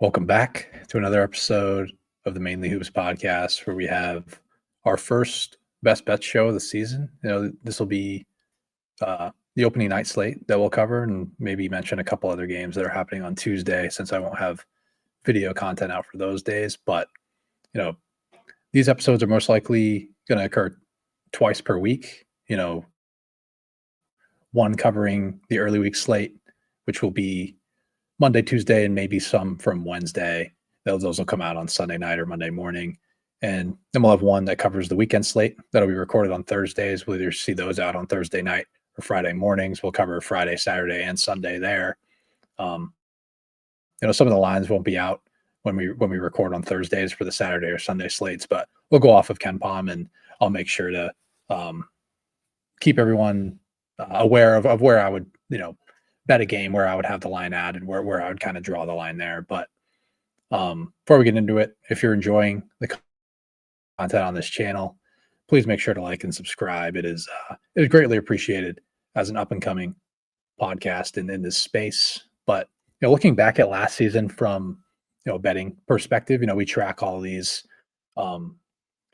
Welcome back to another episode of the Mainly Hoops Podcast, where we have our first best bet show of the season. This will be the opening night slate that we'll cover, and maybe mention a couple other games that are happening on Tuesday, since I won't have video content out for those days. But you know, these episodes are most likely going to occur twice per week. One covering the early week slate, which will be Monday, Tuesday, and maybe some from Wednesday. Those will come out on Sunday night or Monday morning. And then we'll have one that covers the weekend slate that'll be recorded on Thursdays. We'll either see those out on Thursday night or Friday mornings. We'll cover Friday, Saturday, and Sunday there. Some of the lines won't be out when we record on Thursdays for the Saturday or Sunday slates, but we'll go off of KenPom, and I'll make sure to keep everyone aware of where I would, bet a game, where I would have the line at, and where I would kind of draw the line there. But before we get into it, if you're enjoying the content on this channel, please make sure to like and subscribe. It is greatly appreciated as an up and coming podcast in this space. But looking back at last season from a betting perspective, we track all of these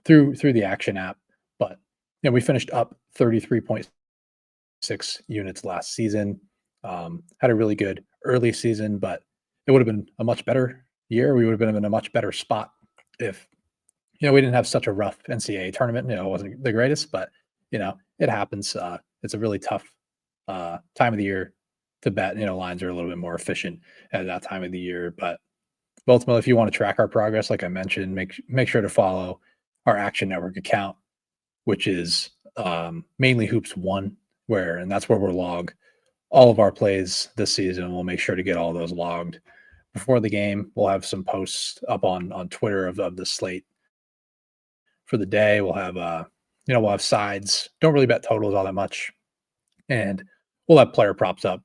through the Action app. But we finished up 33.6 units last season. Had a really good early season, but it would have been a much better year. We would have been in a much better spot if, we didn't have such a rough NCAA tournament. It wasn't the greatest, but, it happens. It's a really tough time of the year to bet. Lines are a little bit more efficient at that time of the year. But ultimately, if you want to track our progress, like I mentioned, make sure to follow our Action Network account, which is Mainly Hoops 1, and that's where we'll log all of our plays this season. We'll make sure to get all those logged before the game. We'll have some posts up on Twitter of the slate for the day. We'll have we'll have sides. Don't really bet totals all that much, and we'll have player props up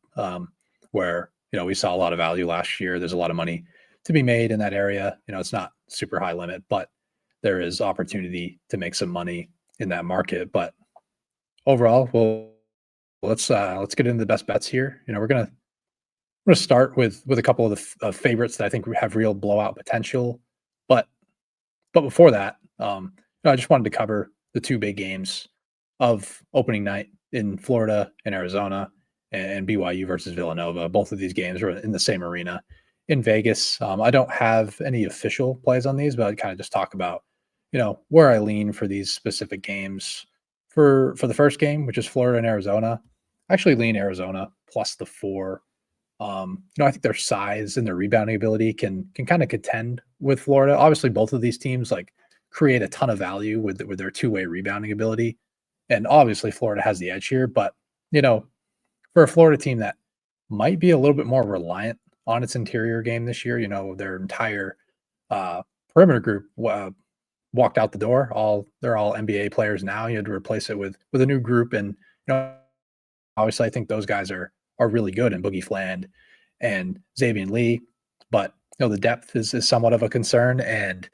where we saw a lot of value last year. There's a lot of money to be made in that area. It's not super high limit, but there is opportunity to make some money in that market. But overall, let's get into the best bets here. We're gonna start with a couple of the favorites that I think have real blowout potential. But before that, I just wanted to cover the two big games of opening night in Florida and Arizona, and BYU versus Villanova. Both of these games are in the same arena in Vegas. I don't have any official plays on these, but I'd kind of just talk about where I lean for these specific games. For the first game, which is Florida and Arizona, I actually lean Arizona plus the 4. I think their size and their rebounding ability can kind of contend with Florida. Obviously, both of these teams create a ton of value with their two-way rebounding ability, and obviously Florida has the edge here. But for a Florida team that might be a little bit more reliant on its interior game this year, their entire perimeter group walked out the door. They're all NBA players now. You had to replace it with a new group, and obviously I think those guys are really good in Boogie Fland and Xavier Lee, but the depth is somewhat of a concern. And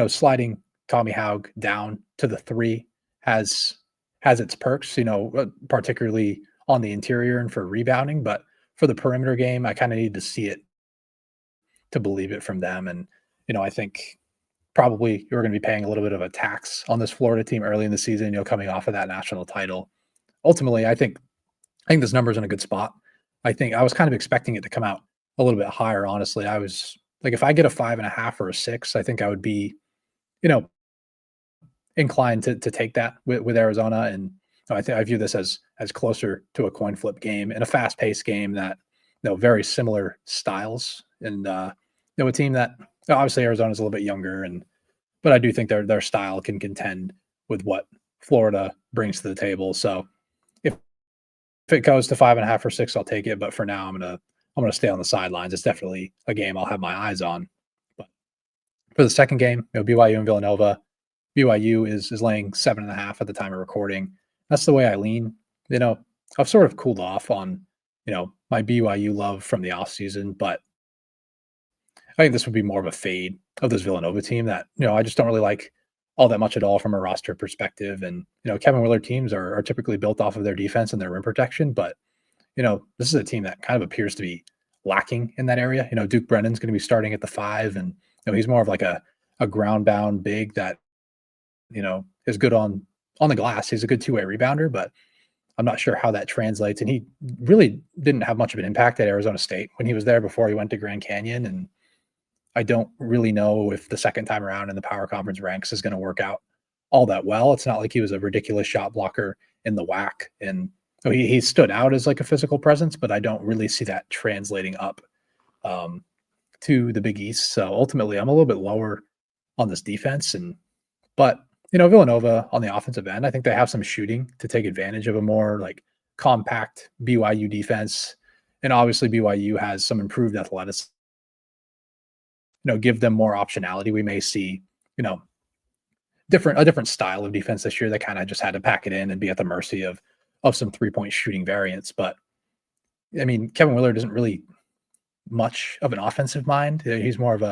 sliding Tommy Haug down to the 3 has its perks, particularly on the interior and for rebounding. But for the perimeter game, I kind of need to see it to believe it from them. And I think probably you're going to be paying a little bit of a tax on this Florida team early in the season, coming off of that national title. Ultimately, I think this number's in a good spot. I think I was kind of expecting it to come out a little bit higher, honestly. I was like, if I get a 5.5 or a 6, I think I would be, inclined to take that with Arizona. And I think I view this as closer to a coin flip game and a fast-paced game that, very similar styles. And, a team that obviously Arizona's a little bit younger, but I do think their style can contend with what Florida brings to the table. So if it goes to 5.5 or 6, I'll take it. But for now, I'm gonna stay on the sidelines. It's definitely a game I'll have my eyes on. But for the second game, BYU and Villanova, BYU is laying 7.5 at the time of recording. That's the way I lean. I've sort of cooled off on my BYU love from the offseason, but I think this would be more of a fade of this Villanova team that I just don't really like all that much at all from a roster perspective. And Kevin Willard teams are typically built off of their defense and their rim protection, but this is a team that kind of appears to be lacking in that area. Duke Brennan's going to be starting at the 5, and he's more of like a ground bound big that is good on the glass. He's a good two-way rebounder, but I'm not sure how that translates. And he really didn't have much of an impact at Arizona State when he was there before he went to Grand Canyon. And I don't really know if the second time around in the power conference ranks is going to work out all that well. It's not like he was a ridiculous shot blocker in the WAC. And he stood out as like a physical presence, but I don't really see that translating up to the Big East. So ultimately, I'm a little bit lower on this defense. But Villanova on the offensive end, I think they have some shooting to take advantage of a more like compact BYU defense. And obviously BYU has some improved athleticism. Give them more optionality. We may see, a different style of defense this year that kind of just had to pack it in and be at the mercy of some 3-point shooting variants. But I mean, Kevin Willard isn't really much of an offensive mind. He's more of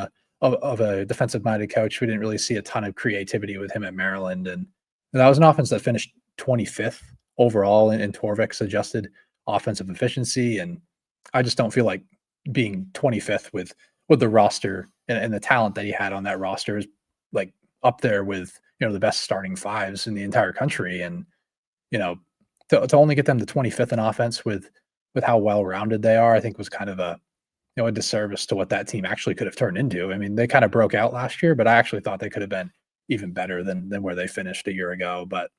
a defensive minded coach. We didn't really see a ton of creativity with him at Maryland. And that was an offense that finished 25th overall in Torvik's adjusted offensive efficiency. And I just don't feel like being 25th with the roster and the talent that he had on that roster is like up there with, the best starting fives in the entire country. And, to only get them to 25th in offense with how well-rounded they are, I think was kind of a disservice to what that team actually could have turned into. I mean, they kind of broke out last year, but I actually thought they could have been even better than where they finished a year ago. But,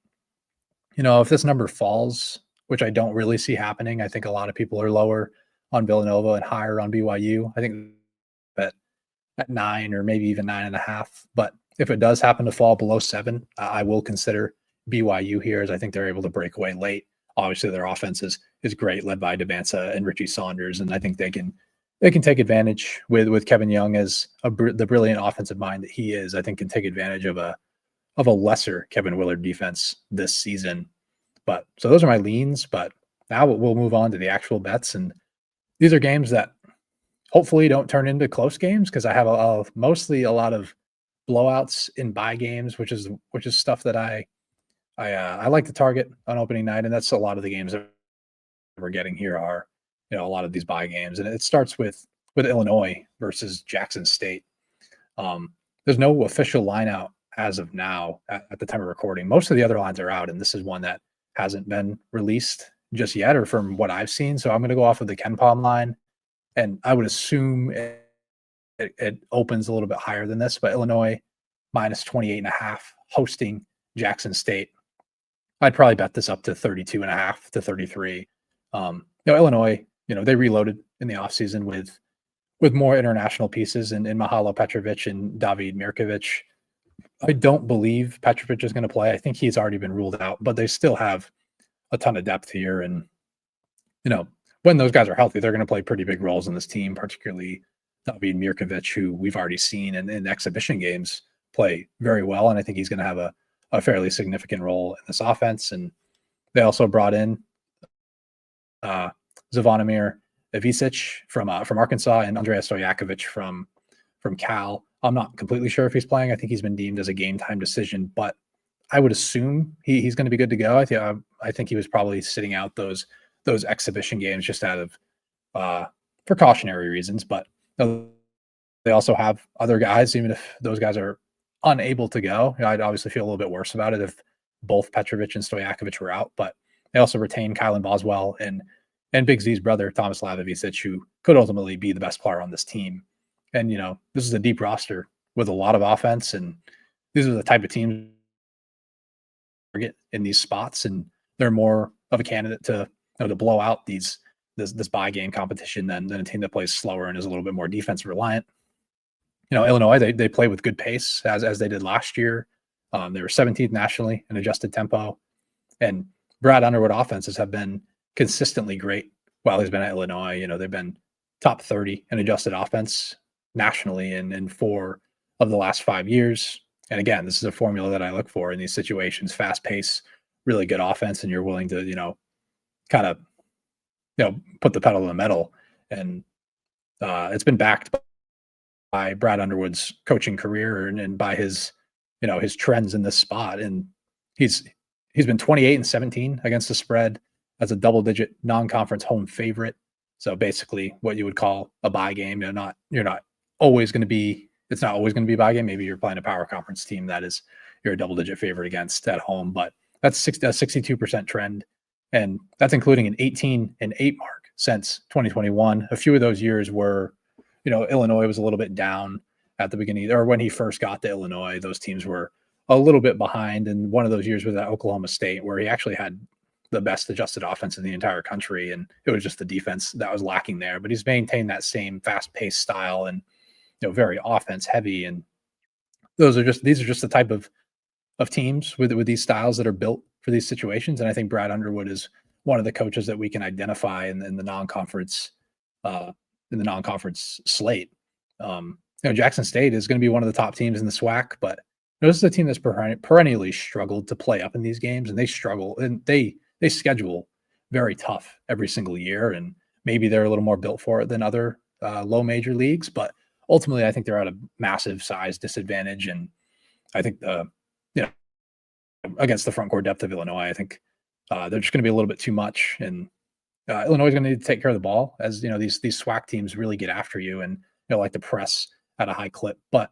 if this number falls, which I don't really see happening, I think a lot of people are lower on Villanova and higher on BYU. I think that at 9 or maybe even 9.5. But if it does happen to fall below 7, I will consider BYU here, as I think they're able to break away late. Obviously, their offense is great, led by Devansa and Richie Saunders, and I think they can take advantage with Kevin Young as the brilliant offensive mind that he is. I think can take advantage of a lesser Kevin Willard defense this season. But so those are my leans. But now we'll move on to the actual bets, and these are games that hopefully don't turn into close games because I have mostly a lot of blowouts in bye games, which is stuff that I like to target on opening night, and that's a lot of the games that we're getting here are a lot of these bye games, and it starts with Illinois versus Jackson State. There's no official line out as of now at the time of recording. Most of the other lines are out, and this is one that hasn't been released just yet, or from what I've seen. So I'm going to go off of the KenPom line, and I would assume it opens a little bit higher than this, but Illinois minus 28.5 hosting Jackson State. I'd probably bet this up to 32.5 to 33. Illinois, they reloaded in the offseason with more international pieces in Mahalo Petrovic and David Mirkovic. I don't believe Petrovic is going to play. I think he's already been ruled out, but they still have a ton of depth here. And, when those guys are healthy, they're going to play pretty big roles in this team, particularly David Mirkovic, who we've already seen in exhibition games play very well. And I think he's going to have a fairly significant role in this offense. And they also brought in Zvonimir Ivicic from Arkansas and Andreas Stojakovic from Cal. I'm not completely sure if he's playing. I think he's been deemed as a game time decision, but I would assume he's going to be good to go. I think he was probably sitting out those exhibition games just out of precautionary reasons. But they also have other guys, even if those guys are unable to go. I'd obviously feel a little bit worse about it if both Petrovic and Stojakovic were out, but they also retain Kylan Boswell and Big Z's brother, Thomas Lavivicic, who could ultimately be the best player on this team. And, this is a deep roster with a lot of offense, and these are the type of teams get in these spots, and they're more of a candidate to blow out this bye game competition than a team that plays slower and is a little bit more defense reliant. Illinois, they play with good pace as they did last year. They were 17th nationally in adjusted tempo, and Brad Underwood offenses have been consistently great while he's been at Illinois. They've been top 30 in adjusted offense nationally in 4 of the last 5 years. And again, this is a formula that I look for in these situations: fast pace, really good offense, and you're willing to, kind of, put the pedal to the metal. And it's been backed by Brad Underwood's coaching career and by his trends in this spot. And he's been 28-17 against the spread as a double-digit non-conference home favorite So basically, what you would call a bye game. You're not always going to be. It's not always going to be a bye game. Maybe you're playing a power conference team that is you're a double-digit favorite against at home, but that's a 62% trend, and that's including an 18-8 mark since 2021. A few of those years were, Illinois was a little bit down at the beginning, or when he first got to Illinois, those teams were a little bit behind. And one of those years was at Oklahoma State, where he actually had the best adjusted offense in the entire country, and it was just the defense that was lacking there. But he's maintained that same fast-paced style and very offense heavy. And these are just the type of teams with these styles that are built for these situations. And I think Brad Underwood is one of the coaches that we can identify in the non-conference slate. Jackson State is going to be one of the top teams in the SWAC, but this is a team that's perennially struggled to play up in these games, and they struggle, and they schedule very tough every single year. And maybe they're a little more built for it than other low major leagues, but ultimately I think they're at a massive size disadvantage. And I think against the front court depth of Illinois, I think they're just going to be a little bit too much. And Illinois is going to need to take care of the ball, as these SWAC teams really get after you and like to press at a high clip. But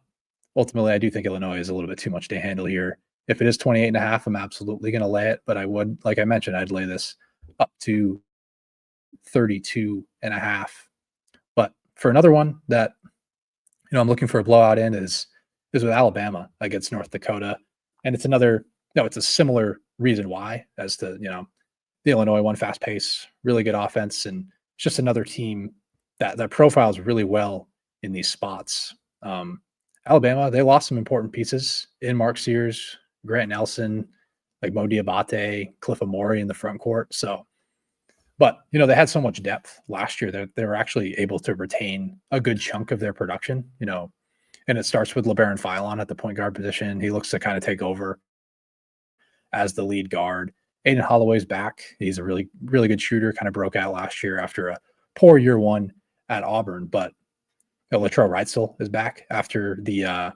ultimately, I do think Illinois is a little bit too much to handle here. If it is 28.5, I'm absolutely going to lay it. But I would, like I mentioned, I'd lay this up to 32.5. But for another one that I'm looking for a blowout in is with Alabama against North Dakota, and it's a similar reason why as to the Illinois one, fast pace, really good offense, and it's just another team that profiles really well in these spots. Alabama, they lost some important pieces in Mark Sears, Grant Nelson, like Mo Diabate, Cliff Amori in the front court. So, but they had so much depth last year that they were actually able to retain a good chunk of their production. And it starts with LeBaron Philon at the point guard position. He looks to kind of take over as the lead guard. Aiden Holloway's back. He's a really, really good shooter. Kind of broke out last year after a poor year one at Auburn, but Latrell Wrightsell is back after the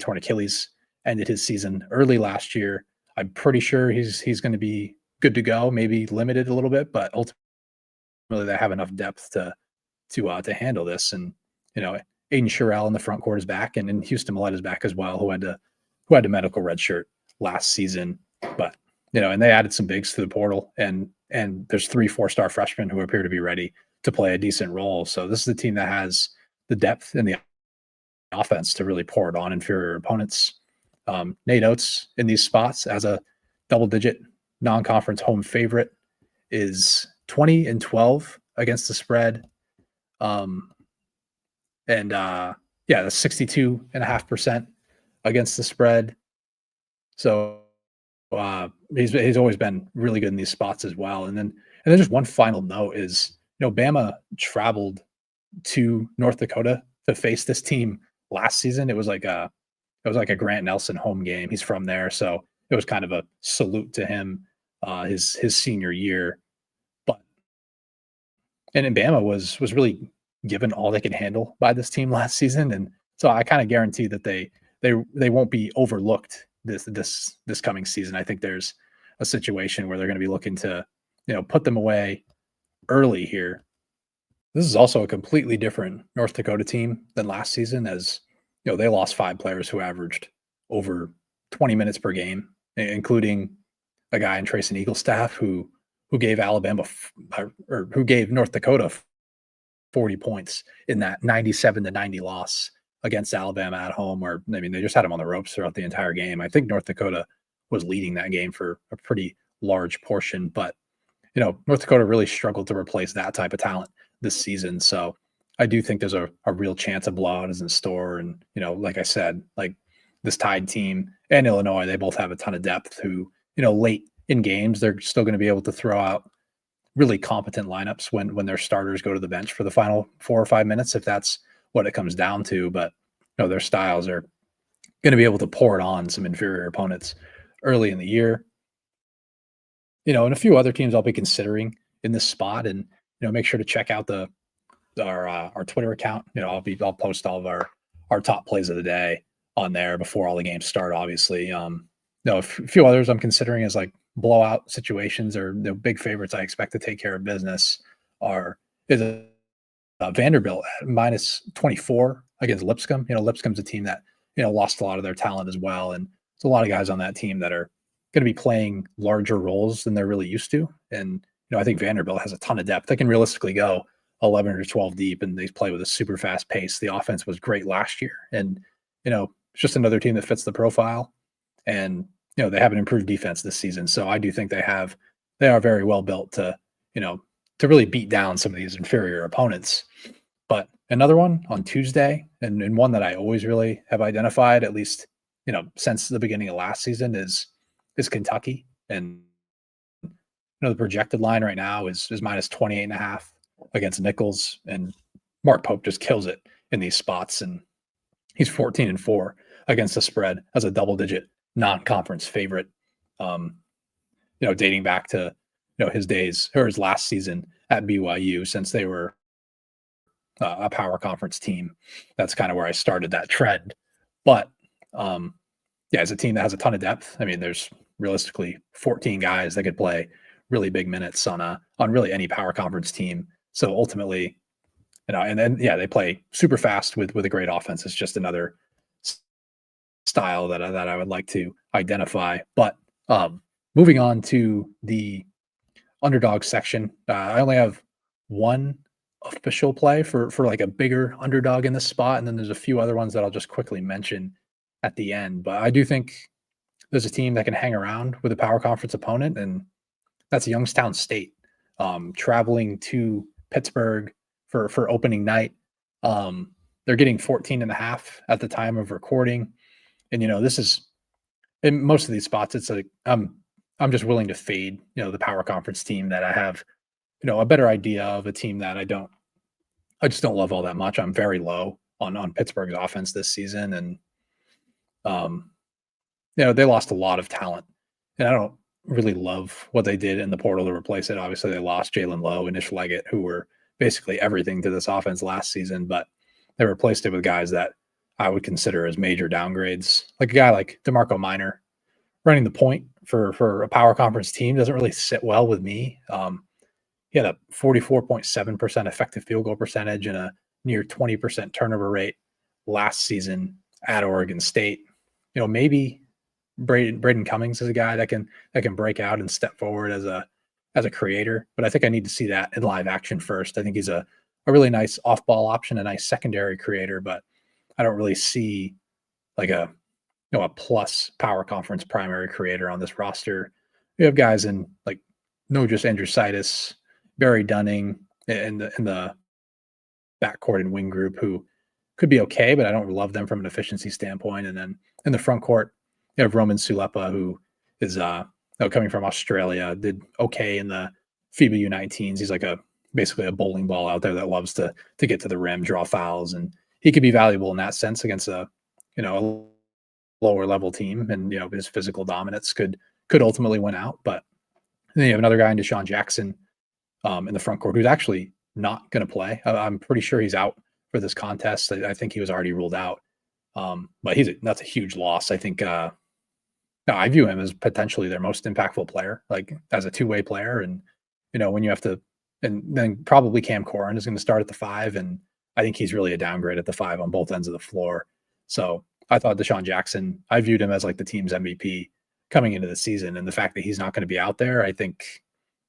torn Achilles ended his season early last year. I'm pretty sure he's going to be good to go, maybe limited a little bit, but ultimately they have enough depth to handle this. And Aiden Sherrill in the front court is back, and Houston Millett is back as well, who had a medical redshirt last season. But and they added some bigs to the portal, and there's 3 4-star freshmen who appear to be ready to play a decent role. So this is a team that has the depth in the offense to really pour it on inferior opponents. Nate Oates in these spots as a double-digit non-conference home favorite is 20-12 against the spread. That's 62.5% against the spread. So he's always been really good in these spots as well. And then just one final note is, Bama traveled to North Dakota to face this team last season. It was like a Grant Nelson home game. He's from there, so it was kind of a salute to him his senior year. But Bama was really given all they could handle by this team last season, and so I kind of guarantee that they won't be overlooked this coming season. I think there's a situation where they're going to be looking to put them away early here. This is also a completely different North Dakota team than last season, as they lost 5 players who averaged over 20 minutes per game, including a guy in Trayson Eaglestaff who gave who gave North Dakota 40 points in that 97-90 loss against Alabama at home, where they just had them on the ropes throughout the entire game. I think North Dakota was leading that game for a pretty large portion, but North Dakota really struggled to replace that type of talent this season. So I do think there's a real chance a blowout is in store. And, like I said, like this Tide team and Illinois, they both have a ton of depth who, late in games, they're still going to be able to throw out really competent lineups when their starters go to the bench for the final 4 or 5 minutes, if that's what it comes down to. But, their styles are going to be able to pour it on some inferior opponents early in the year. And a few other teams I'll be considering in this spot, and make sure to check out our Twitter account. I'll post all of our top plays of the day on there before all the games start. Obviously, a few others I'm considering as like blowout situations or big favorites I expect to take care of business are is Vanderbilt at -24 against Lipscomb. Lipscomb's a team that lost a lot of their talent as well, and there's a lot of guys on that team that are going to be playing larger roles than they're really used to. And I think Vanderbilt has a ton of depth. They can realistically go 11 or 12 deep, and they play with a super fast pace. The offense was great last year, and it's just another team that fits the profile. And they have an improved defense this season, so I do think they are very well built to to really beat down some of these inferior opponents. But another one on Tuesday, and one that I always really have identified, at least since the beginning of last season, is Kentucky. And the projected line right now is minus 28.5 against Nichols, and Mark Pope just kills it in these spots, and he's 14-4 against the spread as a double-digit non-conference favorite. Dating back to his days or his last season at BYU, since they were a power conference team. That's kind of where I started that trend. But it's a team that has a ton of depth. I mean, there's realistically 14 guys that could play really big minutes on really any power conference team. So ultimately, and then they play super fast with a great offense. It's just another style that I would like to identify. But moving on to the underdog section, I only have one official play for like a bigger underdog in this spot, and then there's a few other ones that I'll just quickly mention at the end. But I do think there's a team that can hang around with a power conference opponent, and that's Youngstown State, traveling to Pittsburgh for opening night. They're getting 14.5 at the time of recording, and this is in most of these spots. It's like I'm just willing to fade the power conference team that I have a better idea of, a team that I just don't love all that much. I'm very low on Pittsburgh's offense this season, and they lost a lot of talent, and I don't really love what they did in the portal to replace it. Obviously, they lost Jalen Lowe and Nish Leggett, who were basically everything to this offense last season, but they replaced it with guys that I would consider as major downgrades, like a guy like DeMarco Minor running the point for a power conference team doesn't really sit well with me. He had a 44.7% effective field goal percentage and a near 20% turnover rate last season at Oregon State. Maybe Braden Cummings is a guy that can break out and step forward as a creator, but I think I need to see that in live action first. I think he's a really nice off-ball option, a nice secondary creator, but I don't really see like a plus power conference primary creator on this roster. We have guys in like Nojas Andrusaitis, Barry Dunning in the backcourt and wing group who could be okay, but I don't love them from an efficiency standpoint. And then in the front court, you have Roman Sulepa, who is coming from Australia, did okay in the FIBA U19s. He's like basically a bowling ball out there that loves to get to the rim, draw fouls, and he could be valuable in that sense against a lower level team, and his physical dominance could ultimately win out. But then you have another guy in Deshaun Jackson in the front court who's actually not going to play. I'm pretty sure he's out for this contest. I think he was already ruled out. But that's a huge loss. I think I view him as potentially their most impactful player, like as a two-way player. And when you have to, and then probably Cam Corrin is going to start at the 5, and I think he's really a downgrade at the 5 on both ends of the floor. So I thought Deshaun Jackson, I viewed him as like the team's MVP coming into the season, and the fact that he's not going to be out there, I think,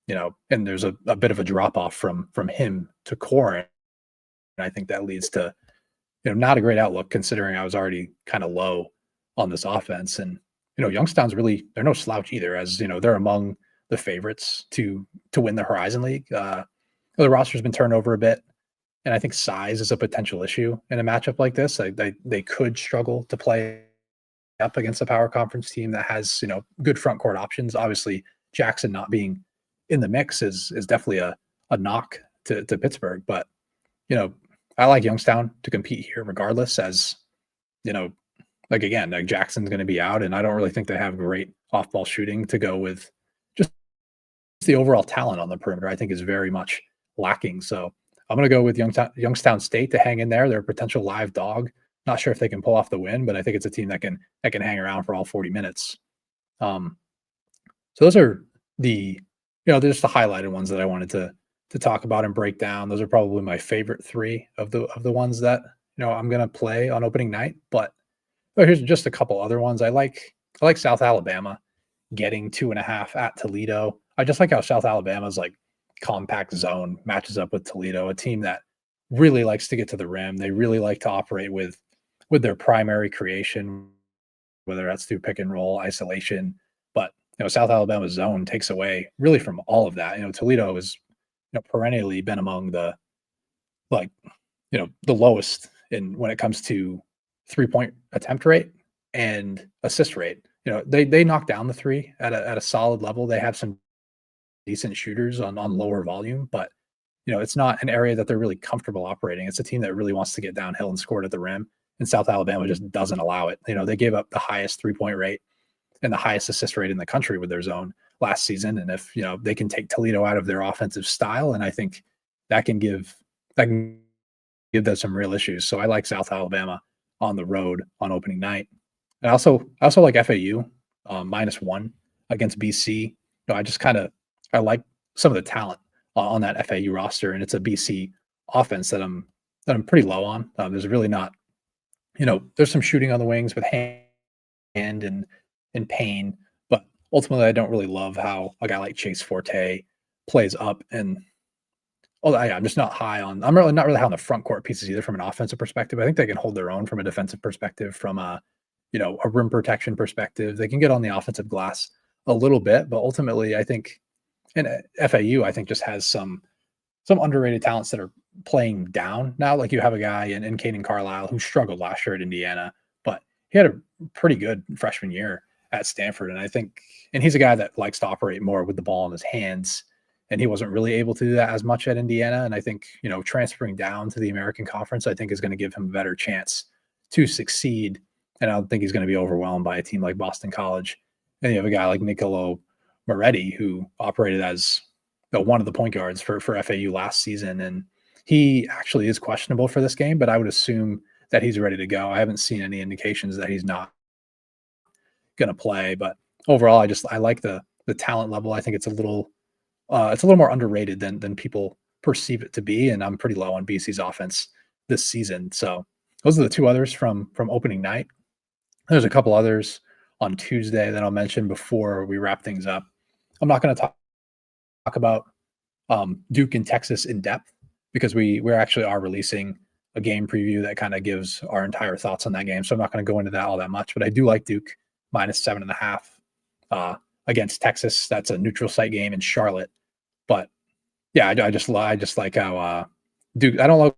and there's a bit of a drop off from him to Corrin, and I think that leads to not a great outlook considering I was already kind of low on this offense. And Youngstown's they're no slouch either, as they're among the favorites to win the Horizon League. The roster's been turned over a bit, and I think size is a potential issue in a matchup like this. They could struggle to play up against a power conference team that has good front court options. Obviously, Jackson not being in the mix is definitely a knock to Pittsburgh, but I like Youngstown to compete here regardless, as like Jackson's going to be out, and I don't really think they have great off-ball shooting to go with. Just the overall talent on the perimeter, I think, is very much lacking. So I'm going to go with Youngstown State to hang in there. They're a potential live dog. Not sure if they can pull off the win, but I think it's a team that can hang around for all 40 minutes. So those are the just the highlighted ones that I wanted to to talk about and break down. Those are probably my favorite three of the ones that I'm gonna play on opening night. But here's just a couple other ones. I like South Alabama getting 2.5 at Toledo. I just like how South Alabama's like compact zone matches up with Toledo, a team that really likes to get to the rim. They really like to operate with their primary creation, whether that's through pick and roll, isolation. But South Alabama's zone takes away really from all of that. Toledo has perennially been among like the lowest in when it comes to 3-point attempt rate and assist rate. They knock down the three at a solid level. They have some decent shooters on lower volume, but it's not an area that they're really comfortable operating. It's a team that really wants to get downhill and score it at the rim, and South Alabama just doesn't allow it. They gave up the highest 3-point rate and the highest assist rate in the country with their zone last season. And if they can take Toledo out of their offensive style, and I think that can give them some real issues. So I like South Alabama on the road on opening night. And I also like FAU -1 against BC. I like some of the talent on that FAU roster, and it's a BC offense that I'm pretty low on. There's really not, there's some shooting on the wings with Hand and Payne, but ultimately I don't really love how a guy like Chase Forte plays up. And I'm just not high on. I'm really not really high on the front court pieces either from an offensive perspective. I think they can hold their own from a defensive perspective, from a rim protection perspective. They can get on the offensive glass a little bit, but ultimately I think, and FAU I think just has some underrated talents that are playing down now. Like you have a guy in Caden Carlisle who struggled last year at Indiana, but he had a pretty good freshman year at Stanford. And he's a guy that likes to operate more with the ball in his hands. And he wasn't really able to do that as much at Indiana. And I think, transferring down to the American Conference, I think is going to give him a better chance to succeed. And I don't think he's going to be overwhelmed by a team like Boston College. And you have a guy like Nicolo Moretti, who operated as one of the point guards for FAU last season. And he actually is questionable for this game, but I would assume that he's ready to go. I haven't seen any indications that he's not going to play. But overall, I like the talent level. I think it's a little more underrated than people perceive it to be, and I'm pretty low on BC's offense this season. So those are the two others from opening night. There's a couple others on Tuesday that I'll mention before we wrap things up. I'm not going to talk about Duke and Texas in depth because we actually are releasing a game preview that kind of gives our entire thoughts on that game. So I'm not going to go into that all that much, but I do like Duke -7.5 against Texas. That's a neutral site game in Charlotte. But yeah, I just like how Duke. I don't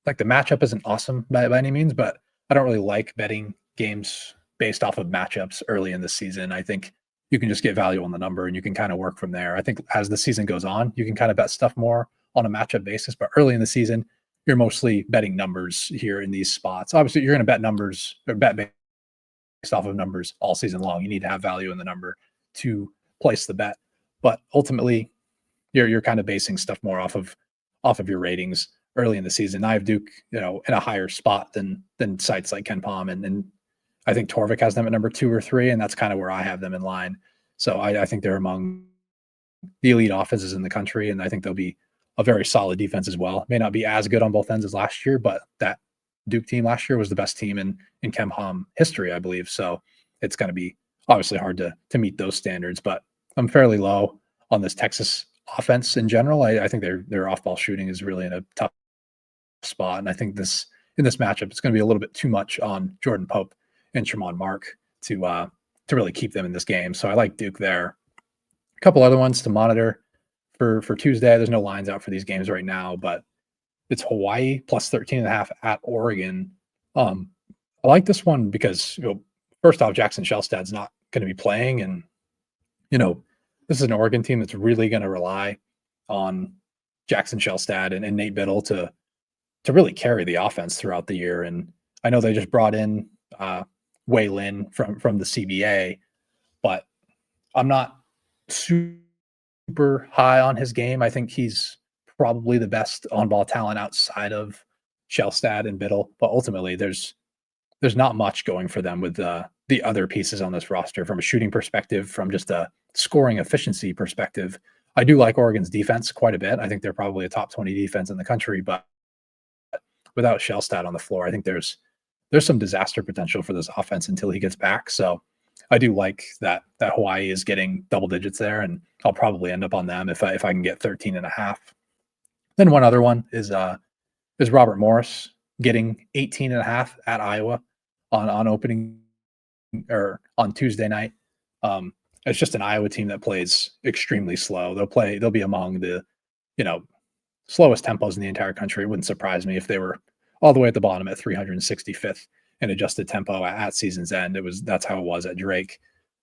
like the matchup isn't awesome by any means, but I don't really like betting games based off of matchups early in the season. I think you can just get value on the number and you can kind of work from there. I think as the season goes on, you can kind of bet stuff more on a matchup basis, but early in the season, you're mostly betting numbers here in these spots. Obviously, you're going to bet numbers or bet based off of numbers all season long. You need to have value in the number to place the bet. But ultimately, you're kind of basing stuff more off of your ratings early in the season. I have Duke, in a higher spot than sites like KenPom, and I think Torvik has them at number 2 or 3, and that's kind of where I have them in line. So I think they're among the elite offenses in the country, and I think they'll be a very solid defense as well. May not be as good on both ends as last year, but that Duke team last year was the best team in KenPom history, I believe. So it's going to be obviously hard to meet those standards, but I'm fairly low on this Texas offense in general. I think their off-ball shooting is really in a tough spot, and I think in this matchup, it's going to be a little bit too much on Jordan Pope and Tremont Mark to really keep them in this game. So I like Duke there. A couple other ones to monitor for Tuesday. There's no lines out for these games right now, but it's Hawaii plus 13.5 at Oregon. I like this one because first off, Jackson Shellstad's not going to be playing, and this is an Oregon team that's really going to rely on Jackson Shellstad and Nate Biddle to really carry the offense throughout the year. And I know they just brought in Wei Lin from the CBA, but I'm not super high on his game. I think he's probably the best on-ball talent outside of Shellstad and Biddle, but ultimately there's not much going for them with the other pieces on this roster from a shooting perspective, from just a scoring efficiency perspective. I do like Oregon's defense quite a bit. I think they're probably a top 20 defense in the country, but without Shellstat on the floor, I think there's some disaster potential for this offense until he gets back. So I do like that Hawaii is getting double digits there, and I'll probably end up on them if I can get 13 and a half. Then one other one is Robert Morris getting 18 and a half at Iowa on opening or on Tuesday night. It's just an Iowa team that plays extremely slow. They'll be among the, you know, slowest tempos in the entire country. It wouldn't surprise me if they were all the way at the bottom at 365th in adjusted tempo at season's end. That's how it was at Drake.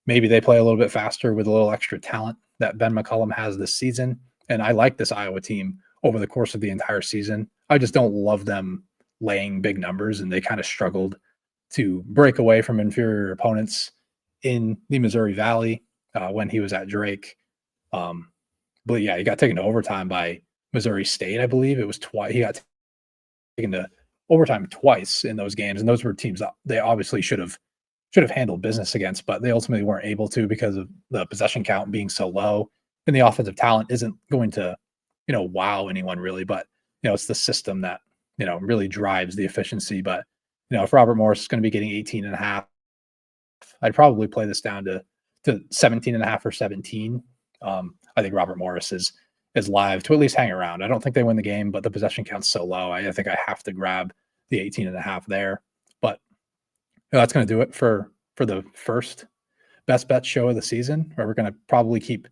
Maybe they play a little bit faster with a little extra talent that Ben McCollum has this season. And I like this Iowa team over the course of the entire season. I just don't love them laying big numbers, and they kind of struggled to break away from inferior opponents in the Missouri Valley when he was at Drake. But yeah, he got taken to overtime by Missouri State, I believe. It was twice. He got taken to overtime twice in those games, and those were teams that they obviously should have handled business against, but they ultimately weren't able to because of the possession count being so low, and the offensive talent isn't going to, wow anyone really. But it's the system that really drives the efficiency. But if Robert Morris is going to be getting 18 and a half, I'd probably play this down to 17 and a half or 17. I think Robert Morris is live to at least hang around. I don't think they win the game, but the possession count's so low. I think I have to grab the 18 and a half there. But that's going to do it for the first best bet show of the season, where we're going to probably keep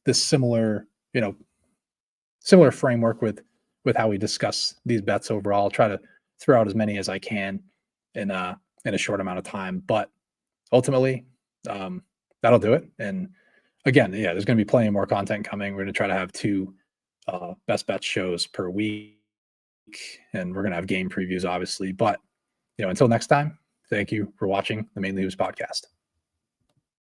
this similar framework with how we discuss these bets overall. I'll try to throw out as many as I can in a short amount of time, but ultimately that'll do it. And again, there's going to be plenty more content coming. We're going to try to have 2 best bet shows per week, and we're going to have game previews, obviously. But until next time, thank you for watching the Mainely Hoops Podcast.